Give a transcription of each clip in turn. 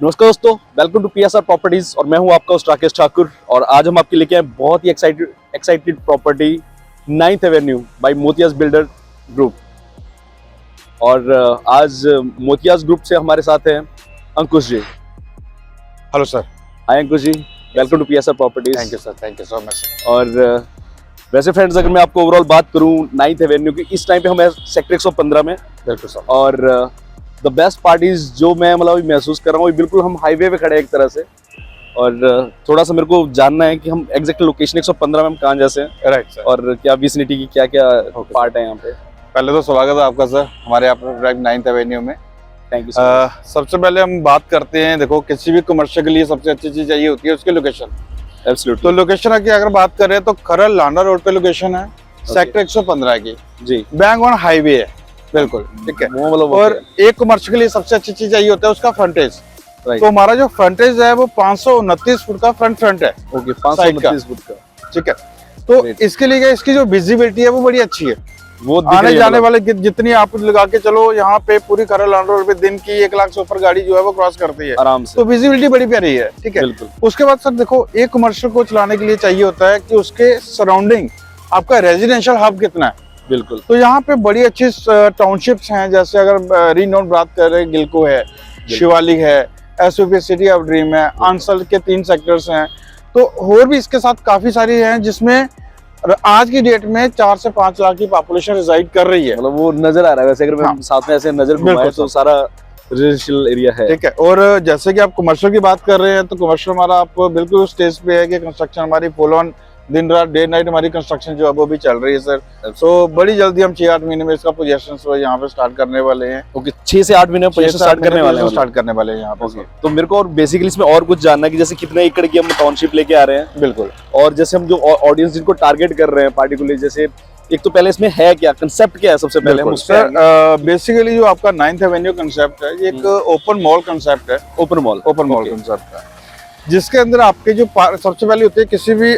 नमस्कार दोस्तों, welcome to PSR properties और मैं हूं आपका होस्ट राकेश ठाकुर। और आज हम आपके लेके आए बहुत ही excited property 9th avenue by Motiaz builder group. और आज मोतियाज ग्रुप से हमारे साथ हैं Ankush ji. Hello sir. Hi Ankush ji, welcome to PSR properties. Thank you sir, thank you so much. और वैसे फ्रेंड्स, अगर मैं आपको ओवरऑल बात करूं 9th एवेन्यू की, इस टाइम पे हम सेक्टर 115 में। बिल्कुल सर। और द बेस्ट पार्टीज जो मैं मतलब महसूस कर रहा हूँ, बिल्कुल हम हाईवे पे खड़े हैं एक तरह से। और थोड़ा सा मेरे को जानना है कि हम एग्जैक्ट लोकेशन 115 में हम कहाँ जैसे हैं, राइट सर। और क्या विसिनिटी की क्या क्या पार्ट है यहाँ पे। पहले तो स्वागत है आपका सर हमारे यहाँ पर 9th एवेन्यू में। Thank you. सबसे पहले हम बात करते हैं, देखो किसी भी कमर्शियल के लिए सबसे अच्छी चीज चाहिए होती है उसकी लोकेशन। एब्सोल्युटली। तो लोकेशन की अगर बात करें तो खरल लांडा रोड पे लोकेशन है, सेक्टर 115 की जी, बैंक ऑन हाईवे है। बिल्कुल ठीक है। वो मतलब और एक कमर्शियल के लिए सबसे अच्छी चीज चाहिए होता है उसका फ्रंटेज। राइट। तो हमारा जो फ्रंटेज है वो 529 फुट का फ्रंट है। ओके, साइड का। 529 फुट का। ठीक है। तो Great. इसके लिए क्या, इसकी जो विजिबिलिटी है वो बड़ी अच्छी है। वो दिख आने रही है जाने मतलब। वाले जितनी आप लगा के चलो यहाँ पे पूरी खरल लांडा रोड पे दिन की 1 लाख से ऊपर गाड़ी जो है वो क्रॉस करती है आराम से। तो विजिबिलिटी बड़ी प्यारी है। ठीक है। बिल्कुल। उसके बाद सर देखो, एक कमर्शियल को चलाने के लिए चाहिए होता है कि उसके सराउंडिंग आपका रेजिडेंशियल हब कितना है। बिल्कुल। तो यहाँ पे बड़ी अच्छी टाउनशिप्स हैं, जैसे अगर रीनोड बात करें, गिलको है, शिवालिक है, एसओपी सिटी ऑफ ड्रीम है, आंसल के 3 सेक्टर्स हैं। तो और भी इसके साथ काफी सारी हैं जिसमें आज की डेट में 4 से 5 लाख की पॉपुलेशन रिजाइड कर रही है। मतलब वो नजर आ रहा है वैसे, अगर मैं साथ में ऐसे नजर घुमाए तो सारा रेजिडेंशियल एरिया है। ठीक है। और जैसे कि आप कमर्शियल की बात कर रहे हैं तो कमर्शियल हमारा आप बिल्कुल उस स्टेज पे है कि कंस्ट्रक्शन हमारी फुल ऑन दिन रात डे नाइट हमारी कंस्ट्रक्शन जो है वो भी चल रही है सर। तो बड़ी जल्दी हम 6-8 महीने में इसका पोजीशन यहाँ पे स्टार्ट करने वाले हैं। ओके, 6 से 8 महीने पोजीशन स्टार्ट करने वाले हैं। स्टार्ट करने वाले हैं यहाँ पे। तो मेरे को और बेसिकली इसमें और कुछ जानना है कि जैसे कितने एकड़ की हम टाउनशिप लेके आ रहे हैं। बिल्कुल। और जैसे हम जो ऑडियंस जिनको टारगेट कर रहे हैं पार्टिकुलरली, जैसे एक तो पहले इसमें है क्या, कंसेप्ट क्या है, सबसे पहले हम उससे बेसिकली जो आपका 9th एवेन्यू कंसेप्ट है ये एक ओपन मॉल कंसेप्ट है। ओपन मॉल कंसेप्ट है, जिसके अंदर आपके जो सबसे पहले होते हैं किसी भी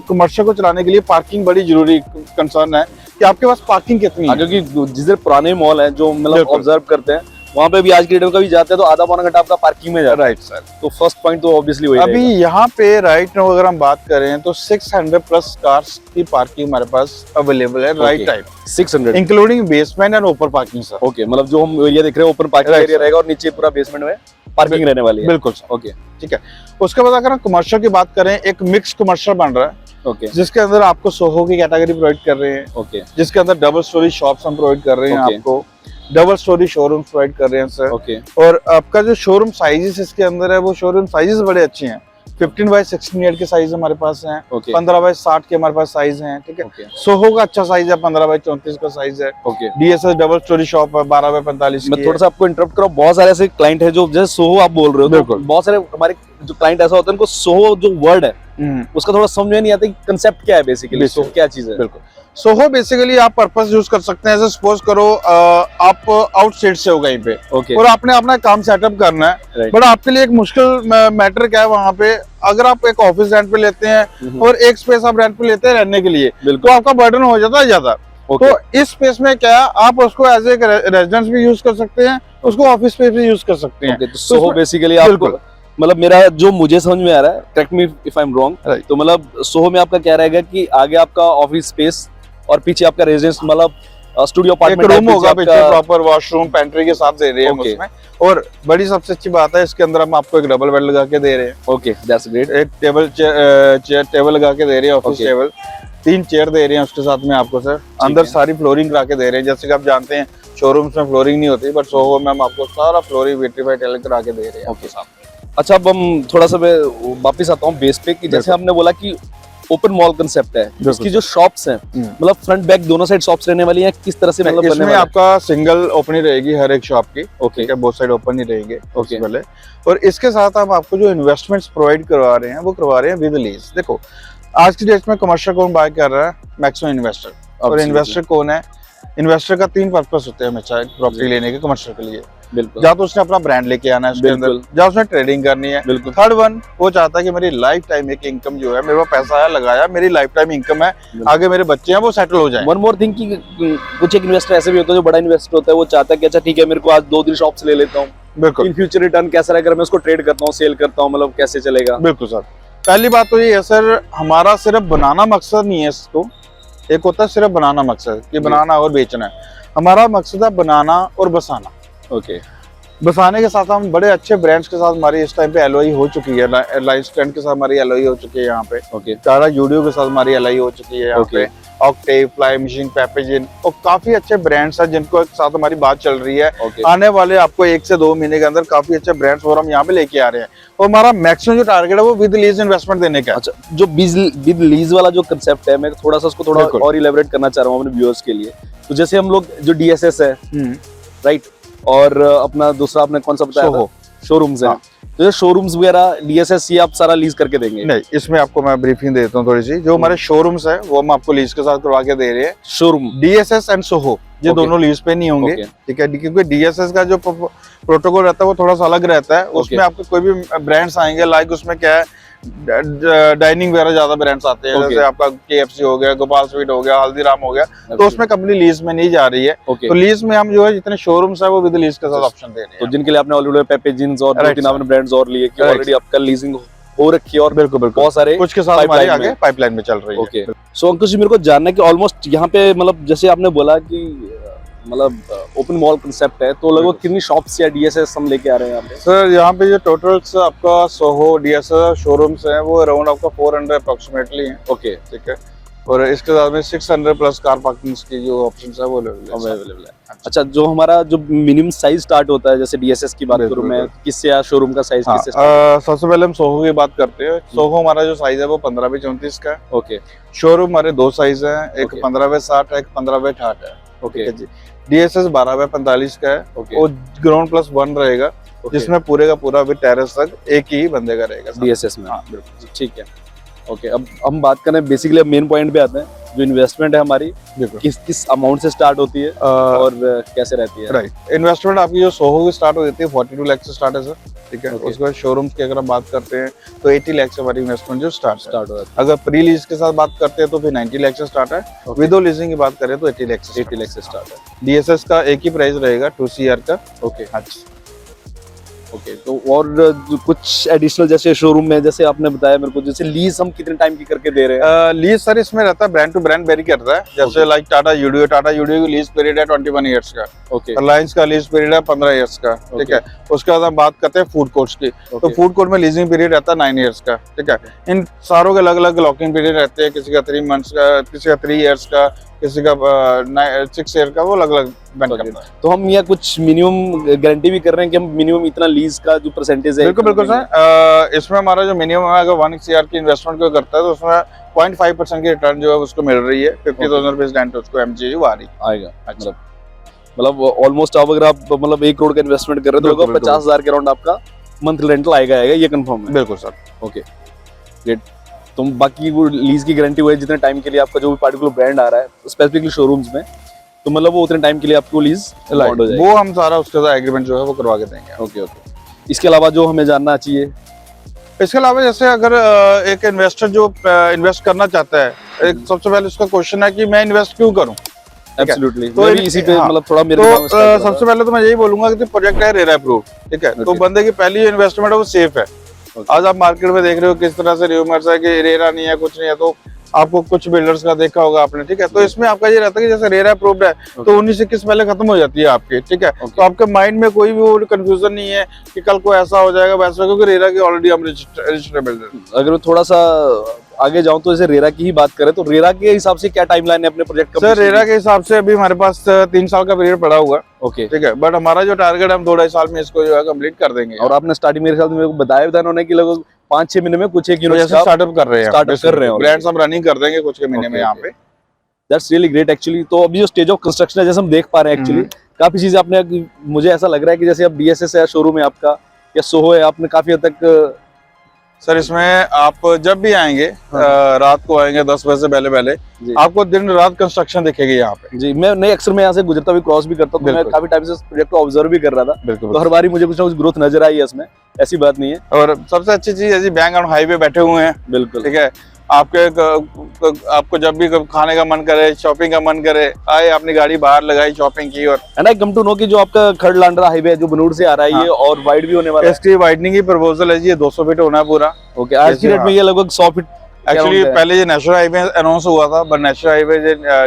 कमर्शियल को चलाने के लिए पार्किंग बड़ी जरूरी कंसर्न है कि आपके पास पार्किंग कितनी है। क्योंकि जिधर पुराने मॉल हैं जो मतलब ऑब्जर्व करते हैं, वहाँ पे भी आज की डेट में कभी जाते हैं तो आधा पौना घंटा आपका पार्किंग में जाता है। Right sir. तो फर्स्ट पॉइंट तो ऑब्वियसली वही अभी यहाँ पे राइट नाउ अगर हम बात करें तो 600+ कार्स की पार्किंग हमारे पास अवेलेबल है right time. 600 including basement and open parking sir. Okay, मतलब जो हम एरिया देख रहे हैं ओपन पार्किंग एरिया रहेगा और नीचे पूरा बेसमेंट में पार्किंग रहने वाली है। बिल्कुल सर। ओके, ठीक है। उसके बाद अगर हम कमर्शियल की बात करें, एक मिक्स कमर्शियल बन रहा है। ओके, जिसके अंदर आपको सोहो की कैटेगरी प्रोवाइड कर रहे हैं। ओके, जिसके अंदर डबल स्टोरी शॉप्स हम प्रोवाइड कर रहे हैं आपको, डबल स्टोरी शोरूम प्रोवाइड कर रहे हैं सर। ओके। और आपका जो शोरूम साइजेस इसके अंदर है वो शोरूम साइजेस बड़े अच्छे हैं। 15x16 के साइज हमारे पास हैं। 15x60 के हमारे पास साइज हैं। ठीक है। सोहो का अच्छा साइज है, 15x34 का साइज है। Okay. DSS double storey shop है 12x45। मैं थोड़ा सा आपको इंटरप्ट कर रहा हूँ, बहुत सारे ऐसे क्लाइंट है जो जैसे सोहो आप बोल रहे हो, तो बहुत सारे हमारे जो क्लाइंट ऐसा होता है उनको सोहो जो वर्ड है उसका थोड़ा समझ में नहीं आता कि कंसेप्ट क्या है, बेसिकली सोहो क्या चीज है। बिल्कुल। सोहो बेसिकली आप पर्पस यूज कर सकते हैं। जैसे सपोज करो आप आउट स्टेट से हो कहीं पे और आपने अपना काम सेटअप करना है, बट आपके लिए एक मुश्किल मैटर क्या है वहाँ पे, अगर आप एक ऑफिस रेंट पे लेते हैं और एक स्पेस आप रेंट पे लेते हैं रहने के लिए, तो आपका बर्डन हो जाता है ज्यादा। तो इस स्पेस में क्या आप उसको एज ए रेजिडेंस भी यूज कर सकते हैं, उसको ऑफिस स्पेस भी यूज कर सकते हैं। तो सोहो बेसिकली आपको मतलब मेरा जो मुझे समझ में आ रहा है, correct me if I am wrong, तो मतलब सोहो में आपका क्या रहेगा कि आगे आपका ऑफिस स्पेस और पीछे आपका रेजिडेंस, मतलब स्टूडियो अपार्टमेंट, एक रूम होगा पीछे, प्रॉपर वॉशरूम पेंट्री के साथ दे रहे हैं उसमें। और बड़ी सबसे अच्छी बात है इसके अंदर हम आपको एक डबल बेड लगा के दे रहे हैं। Okay, that's great. एक टेबल लगा के दे रहे हैं, ऑफिस टेबल। 3 चेयर दे रहे हैं उसके साथ में आपको सर। अंदर सारी फ्लोरिंग करा के दे रहे हैं। जैसे कि आप जानते हैं शोरूम्स में फ्लोरिंग नहीं होती, बट सोहो में हम आपको सारा फ्लोरिंग विट्रीफाइड टाइल करा के दे रहे हैं। ओके साहब। अच्छा, अब हम थोड़ा सा मैं वापस आता हूँ बेस पे कि जैसे आपने बोला कि ओपन मॉल कंसेप्ट है, इसकी जो शॉप्स हैं मतलब फ्रंट बैक दोनों साइड शॉप्स रहने वाली हैं, किस तरह से मतलब बनने इसमें आपका सिंगल ओपन रहेगी हर एक शॉप की। ओके, ठीक है, बोथ साइड ओपन ही रहेंगे। ओके। पहले और इसके साथ हम आपको जो इन्वेस्टमेंट्स प्रोवाइड करवा रहे हैं वो करवा रहे हैं विद लीज। देखो आज की डेट में कमर्शियल कौन बाय कर रहा है? Maximum investor. और इन्वेस्टर कौन है? इन्वेस्टर का 3 पर्पस होते हैं हमेशा प्रॉपर्टी लेने के कमर्शियल के लिए। बिल्कुल। या तो उसने अपना ब्रांड लेके आना है उसके अंदर, या उसने ट्रेडिंग करनी है। बिल्कुल। थर्ड वन वो चाहता है कि मेरी लाइफ टाइम एक इनकम जो है, मेरे पास पैसा है लगाया, मेरी लाइफ टाइम इनकम है, आगे मेरे बच्चे हैं वो सेटल हो जाए। वन मोर थिंग कि कुछ एक इन्वेस्टर ऐसे भी होता है जो बड़ा इन्वेस्टर होता है, वो चाहता है कि अच्छा ठीक है मेरे को आज 2 दिन शॉप्स ले लेता हूँ, बिल्कुल। इन फ्यूचर रिटर्न कैसा रहेगा, मैं उसको ट्रेड करता हूँ, सेल करता हूँ, मतलब कैसे चलेगा? बिल्कुल सर, पहली बात तो ये है सर, हमारा सिर्फ बनाना मकसद नहीं है इसको। एक होता है सिर्फ बनाना मकसद कि बनाना और बेचना है, हमारा मकसद है बनाना और बसाना। ओके। बसाने के साथ हम बड़े अच्छे ब्रांड्स के साथ हमारी इस टाइम पे एलओई हो चुकी है, लाइफ स्टैंड के साथ हमारी एलओई हो चुकी है यहाँ पे। ओके। टाटा यूडियो के साथ हमारी एलओई हो चुकी है यहाँ पे। ऑक्टेव, फ्लाई मशीन, पैपेजिन और काफी अच्छे ब्रांड्स हैं जिनको एक साथ हमारी बात चल रही है। आने वाले आपको 1 से 2 महीने के अंदर काफी अच्छे ब्रांड्स और हम यहाँ पे लेके आ रहे हैं। और हमारा मैक्सिमम जो टारगेट है वो विद लीज इन्वेस्टमेंट देने का। अच्छा, जो विद लीज वाला जो कंसेप्ट है, मैं थोड़ा सा उसको थोड़ा और इलेबोरेट करना चाह रहा हूँ अपने व्यूअर्स के लिए। तो जैसे हम लोग जो डीएसएस है, राइट, और अपना दूसरा आपने कौन सा बताया, शोरूम्स है, तो ये शोरूम्स वगैरह डीएसएस ये आप सारा लीज करके देंगे? नहीं, इसमें आपको मैं ब्रीफिंग देता हूँ थोड़ी सी। जो हमारे शोरूम्स है वो हम आपको लीज के साथ करवा के दे रहे हैं। शोरूम डीएसएस एंड सोहो ये दोनों लीज पे नहीं होंगे, ठीक है, क्योंकि डीएसएस का जो प्रोटोकॉल रहता है वो थोड़ा सा अलग रहता है। उसमें आपको कोई भी ब्रांड्स आएंगे, लाइक उसमें क्या है, डाइनिंग वगैरह ज्यादा ब्रांड्स आते हैं, जैसे आपका केएफसी हो गया, गोपाल स्वीट हो गया, हल्दीराम हो गया, तो उसमें कंपनी लीज में नहीं जा रही है। तो लीज में हम जो है जितने शोरूम्स है वो विद लीज के साथ ऑप्शन दे रहे हैं। तो जिनके लिए आपने ऑलरेडी पैपेजिंग्स और 2-3 आपने ब्रांड्स और लिए कि ऑलरेडी आपका लीजिंग हो रखी है, और बिल्कुल बिल्कुल बहुत सारे कुछ के साथ हमारी आगे पाइपलाइन में चल रही है। ओके। सो अंकुश जी, मेरे को जानना है कि ऑलमोस्ट यहाँ पे मतलब जैसे आपने बोला कि मतलब ओपन मॉल कंसेप्ट है, तो लगभग कितनी शॉप्स या डीएसएस हम लेके आ रहे हैं यहाँ पे? सर यहाँ पे जो टोटल आपका सोहो डीएसएस शोरूम्स है वो अराउंड आपका 400 अप्रोक्सीमेटली है। ओके, ठीक है, और इसके साथ में 600 प्लस कार पार्किंग की जो ऑप्शंस है वो अवेलेबल है। अच्छा, जो हमारा जो मिनिमम साइज स्टार्ट होता है, जैसे डीएसएस की बात करूं मैं, किससे या शोरूम का साइज किससे स्टार्ट? सबसे पहले हम सोहो की बात करते हैं। सोहो हमारा जो साइज है वो 15 बाई 34 का है। ओके। शोरूम हमारे 2 साइज है, एक 15 बाई 60 है, एक 15 बाई 68 है। Okay ji. डीएसएस 12 बाई 45 का है, वो ग्राउंड प्लस 1 रहेगा, जिसमें पूरे का पूरा भी टेरेस तक एक ही बंदे का रहेगा डीएसएस में। हाँ, बिल्कुल, ठीक है। ओके, अब हम बात करें बेसिकली मेन पॉइंट पे आते हैं, जो इन्वेस्टमेंट है हमारी किस अमाउंट से स्टार्ट होती है और कैसे रहती है? राइट, इन्वेस्टमेंट आपकी जो सोहो की स्टार्ट हो जाती है 42 लाख से स्टार्ट है सर, ठीक है। उसके बाद शोरूम की अगर हम बात करते हैं तो 80 लाख से हमारी इन्वेस्टमेंट जो स्टार्ट हो जाती है। अगर प्री लीज के साथ बात करते हैं तो फिर 90 लाख से स्टार्ट है। विदो लीजिंग की बात करें तो 80 लाख से स्टार्ट है। डीएसएस का एक ही प्राइस रहेगा 2 CR का। ओके, अच्छा, ओके। तो और कुछ एडिशनल जैसे शोरूम में, जैसे आपने बताया मेरे को, जैसे लीज हम कितने टाइम की करके दे रहे हैं? लीज सर इसमें रहता है ब्रांड टू ब्रांड वेरी करता है। जैसे लाइक टाटा यूडियो की लीज पीरियड है 21 ईयर्स का। ओके। रिलायंस का लीज पीरियड है 15 ईयर्स का, ठीक है। उसके बाद हम बात करते हैं फूड कोर्ट्स की, तो फूड कोर्ट में लीजिंग पीरियड रहता है 9 ईयर्स का, ठीक है। इन सारों के अलग अलग लॉकिंग पीरियड रहते हैं, किसी का 3 मंथ्स का, किसी का 3 ईयर्स का, किसी का 6 ईयर का, वो अलग अलग बन करता है। तो हम यहाँ कुछ मिनिमम गारंटी भी कर रहे हैं कि हम मिनिमम इतना लीज का जो परसेंटेज है? बिल्कुल बिल्कुल सर, इसमें हमारा जो मिनिमम है, अगर 1 CR की इन्वेस्टमेंट को करता है तो उसमें 0.5% की रिटर्न जो है उसको मिल रही है। 50,000 रुपीज डेंट उसको MGU आ रही आएगा। मतलब ऑलमोस्ट आप अगर आप मतलब 1 करोड़ का इन्वेस्टमेंट कर रहे हो तो 50,000 के अराउंड आपका मंथली रेंटल आएगा, ये कंफर्म है? बिल्कुल सर। Okay, great. तो बाकी वो लीज की गारंटी हुई है जितने टाइम के लिए आपका जो भी पार्टिकुलर ब्रांड आ रहा है स्पेसिफिकली शोरूम्स में, तो मतलब वो उतने टाइम के लिए आपको लीज हो जाएगी। वो हम सारा उसके साथ एग्रीमेंट जो है वो करवा के देंगे। Okay okay. इसके अलावा जो हमें जानना चाहिए, इसके अलावा जैसे अगर एक इन्वेस्टर जो इन्वेस्ट करना चाहता है, एक सबसे पहले उसका क्वेश्चन है कि मैं इन्वेस्ट क्यों करूं? एब्सोल्युटली, तो इसी पे मतलब थोड़ा मेरे तो सबसे पहले तो मैं यही बोलूंगा कि प्रोजेक्ट है रेरा अप्रूव, ठीक है। तो बंदे की पहली जो इन्वेस्टमेंट है वो सेफ है। आज आप मार्केट में देख रहे हो किस तरह से र्यूमर्स है कि रेरा नहीं है, कुछ नहीं है, तो आपको कुछ बिल्डर्स का देखा होगा आपने, ठीक है। तो इसमें आपका ये रहता है कि जैसे रेरा अप्रूव्ड है तो 19-21 पहले खत्म हो जाती है आपकी, ठीक है। तो आपके माइंड में कोई भी वो कंफ्यूजन नहीं है कि कल को ऐसा हो जाएगा वैसा, क्योंकि रेरा की ऑलरेडी हम रजिस्टर्ड बिल्डर। अगर थोड़ा सा आगे जाऊं तो जैसे रेरा की ही बात करें तो रेरा के हिसाब से क्या टाइमलाइन है अपने प्रोजेक्ट का? सर रेरा के हिसाब से अभी हमारे पास 3 साल का पीरियड पड़ा हुआ है। ओके, ठीक है, बट हमारा जो टारगेट है हम 2-2.5 साल में इसको जो है कंप्लीट कर देंगे। और आपने स्टार्टिंग मेरे ख्याल से मेरे को बताया था उन्होंने कि लगभग 5-6 महीने में कुछ एक यूनिट स्टार्टअप कर रहे हैं, ब्रांड्स हम रनिंग कर देंगे कुछ के महीने में यहाँ पे। That's really great actually. तो अभी जो स्टेज ऑफ कंस्ट्रक्शन है जैसे हम देख पा रहे हैं एक्चुअली काफी चीजें आपने, मुझे ऐसा लग रहा है कि जैसे अब डीएसएस है शोरूम है आपका या सोहो है, आपने काफी हद तक सर इसमें आप जब भी आएंगे रात को आएंगे 10 बजे से पहले आपको दिन रात कंस्ट्रक्शन दिखेगी यहाँ पे। जी, मैं नहीं अक्सर मैं यहाँ से गुजरता भी क्रॉस भी करता हूँ, मैं काफी टाइम से प्रोजेक्ट को ऑब्जर्व भी कर रहा था। तो हर बारी मुझे कुछ ना कुछ ग्रोथ नजर आई है इसमें, ऐसी बात नहीं है। और सबसे अच्छी चीज है जी, बैंक ऑन हाईवे बैठे हुए हैं, बिल्कुल, ठीक है। आपको जब भी खाने का मन करे, शॉपिंग का मन करे, आए अपनी गाड़ी बाहर लगाई, शॉपिंग की। और and I come to know कि जो आपका खड़ लांडरा हाईवे जो बनूर से आ रहा है, हाँ। ये और वाइड भी होने वाला है। इसकी वाइडनिंग की प्रपोजल है जी, ये 200 फीट होना है पूरा। ओके, आज की डेट में ये लगभग 100 फीट एक्चुअली पहले ये नेशनल हाईवे अनाउंस हुआ था, बट नेशनल हाईवे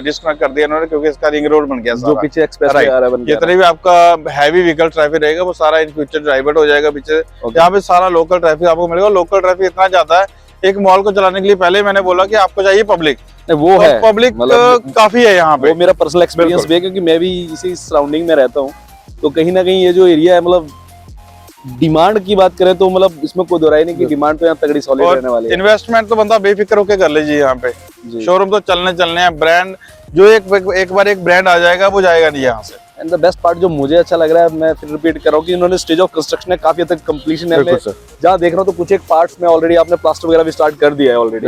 डिस्कनेक्ट कर दिया इन्होंने, क्योंकि इसका रिंग रोड बन गया जो पीछे एक्सप्रेस वे आ रहा है बन गया। जितने भी आपका हैवी व्हीकल ट्रैफिक रहेगा वो सारा इन फ्यूचर डाइवर्ट हो जाएगा पीछे। यहाँ पे सारा लोकल ट्रैफिक आपको मिलेगा। लोकल ट्रैफिक इतना ज्यादा है, एक मॉल को चलाने के लिए पहले मैंने बोला कि आपको चाहिए पब्लिक, वो है पब्लिक काफी है यहाँ पे। वो मेरा पर्सनल एक्सपीरियंस भी है, क्योंकि मैं भी इसी सराउंडिंग में रहता हूँ। तो कहीं ना कहीं ये जो एरिया है, मतलब डिमांड की बात करें तो मतलब इसमें कोई दोहराई नहीं कि डिमांड तो यहाँ तगड़ी सॉलिड रहने वाली है। इन्वेस्टमेंट तो बंदा बेफिक्र होकर कर लीजिए यहाँ पे। शोरूम तो चलने हैं, ब्रांड जो एक बार एक ब्रांड आ जाएगा वो जाएगा नहीं यहाँ से। एंड द बेस्ट पार्ट जो मुझे अच्छा लग रहा है, मैं फिर रिपीट कर रहा हूँ कि इन्होंने स्टेज ऑफ कंस्ट्रक्शन है काफी हद तक कंप्लीशन है। जहाँ देख रहा हूँ तो कुछ एक पार्ट्स में ऑलरेडी आपने प्लास्टर वगैरह भी स्टार्ट कर दिया है ऑलरेडी,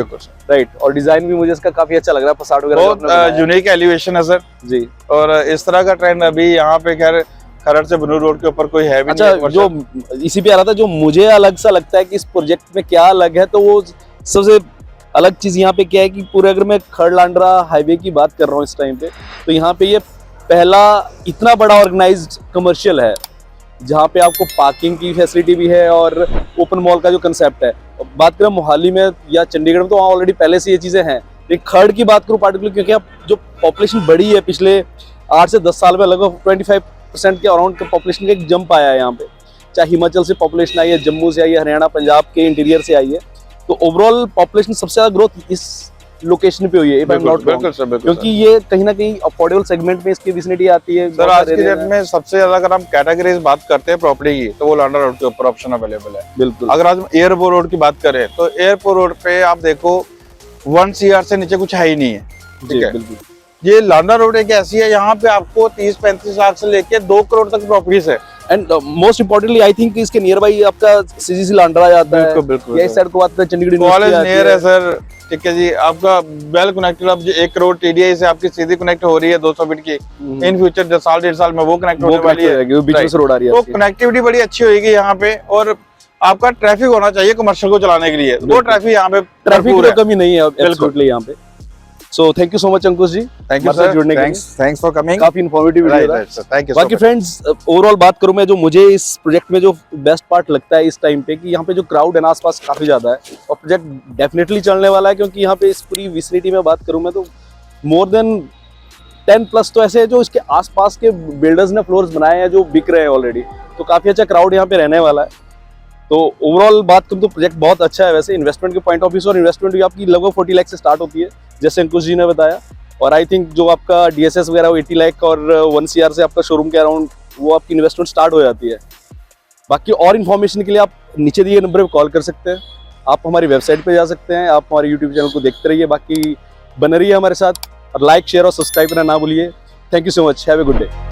राइट। और डिजाइन भी मुझे इसका काफी अच्छा लग रहा है, फसाड वगैरह बहुत यूनिक एलिवेशन है सर जी। और इस तरह का ट्रेंड अभी यहाँ पे खैर खरड़ से बनूर रोड के ऊपर कोई है भी अच्छा नहीं। जो इसी पे आ रहा था, जो मुझे अलग सा लगता है कि इस प्रोजेक्ट में क्या अलग है, तो वो सबसे अलग चीज यहाँ पे क्या है कि पूरे, अगर मैं खड़ लांडरा हाईवे की बात कर रहा हूँ इस टाइम पे, तो यहाँ पे ये पहला इतना बड़ा ऑर्गेनाइज्ड कमर्शियल है जहाँ पे आपको पार्किंग की फैसिलिटी भी है और ओपन मॉल का जो कंसेप्ट है। बात करें मोहाली में या चंडीगढ़ में तो वहाँ ऑलरेडी पहले से ये चीजें हैं, लेकिन खड़ की बात करूँ पार्टिकुलर, क्योंकि अब जो पॉपुलेशन बढ़ी है पिछले 8 से 10 साल में, लगभग 25% के अराउंड का पॉपुलेशन का एक जंप आया है यहाँ पे। चाहे हिमाचल से पॉपुलेशन आई है, जम्मू से आई है, हरियाणा पंजाब के इंटीरियर से आई है, तो ओवरऑल पॉपुलेशन सबसे ज्यादा ग्रोथ इस लोकेशन पे हुई है, क्योंकि ये कहीं ना कहीं अफोर्डेबल सेगमेंट में इसकी विसिनिटी आती है। सर आज की डेट में सबसे ज्यादा अगर हम कैटेगरीज बात करते हैं प्रॉपर्टी की, तो वो लांडरा रोड के ऊपर ऑप्शन अवेलेबल है। बिल्कुल। अगर आज एयरपोर्ट रोड की बात करें तो एयरपोर्ट रोड पे आप देखो 1 CR से नीचे कुछ है ही नहीं है, ठीक है। बिल्कुल। ये लांडरा रोड एक ऐसी है, यहाँ पे आपको 30-35 लाख से लेके 2 करोड़ तक प्रॉपर्टीज है। And most importantly I think इसके नियर बाई आपका CGC लांडरा जाता है। बिल्कुल। ये साइड को आता है चंडीगढ़ कॉलेज नियर है सर, ठीक है जी। आपका वेल कनेक्टेड, अब 1 करोड़ TDI से आपकी सीधी कनेक्ट हो रही है 200 फीट की। इन फ्यूचर 10 साल 1.5 साल में वो कनेक्ट होने वाली है, बीच से रोड आ रही है, तो कनेक्टिविटी बड़ी अच्छी होगी यहाँ पे। और आपका ट्रैफिक होना चाहिए कमर्शियल को चलाने के लिए, वो ट्रैफिक यहाँ पे, ट्रैफिक की कमी नहीं है एब्सोल्युटली यहाँ पे। So thank you so much Ankush ji, thank you sir, जुड़ने के लिए, थैंक्स फॉर कमिंग। काफी इन्फॉर्मेटिव वीडियो था, थैंक यू। बाकी फ्रेंड्स, ओवरऑल बात करूं मैं, जो मुझे इस प्रोजेक्ट में जो बेस्ट पार्ट लगता है इस टाइम पे, कि यहाँ पे जो क्राउड है ना आसपास काफी ज्यादा है, और प्रोजेक्ट डेफिनेटली चलने वाला है, क्योंकि यहाँ पे इस पूरी विसिनिटी में बात करूं मैं तो मोर देन 10+ तो ऐसे है जो इसके आसपास के बिल्डर्स ने फ्लोर्स बनाए हैं जो बिक रहे हैं ऑलरेडी, तो काफी अच्छा क्राउड यहाँ पे रहने वाला है। तो ओवरऑल बात करूं तो प्रोजेक्ट बहुत अच्छा है वैसे इन्वेस्टमेंट के पॉइंट ऑफ व्यू से, और इन्वेस्टमेंट भी आपकी लगभग 40 लाख से स्टार्ट होती है, जैसे अंकुश जी ने बताया। और आई थिंक जो आपका DSS वगैरह 80 लाख और 1 CR से आपका शोरूम के अराउंड वो आपकी इन्वेस्टमेंट स्टार्ट हो जाती है। बाकी और इन्फॉर्मेशन के लिए आप नीचे दिए नंबर पे कॉल कर सकते हैं, आप हमारी वेबसाइट पे जा सकते हैं, आप हमारे यूट्यूब चैनल को देखते रहिए। बाकी बने रहिए हमारे साथ, और लाइक शेयर और सब्सक्राइब करना ना भूलिए। Thank you so much, have a good day.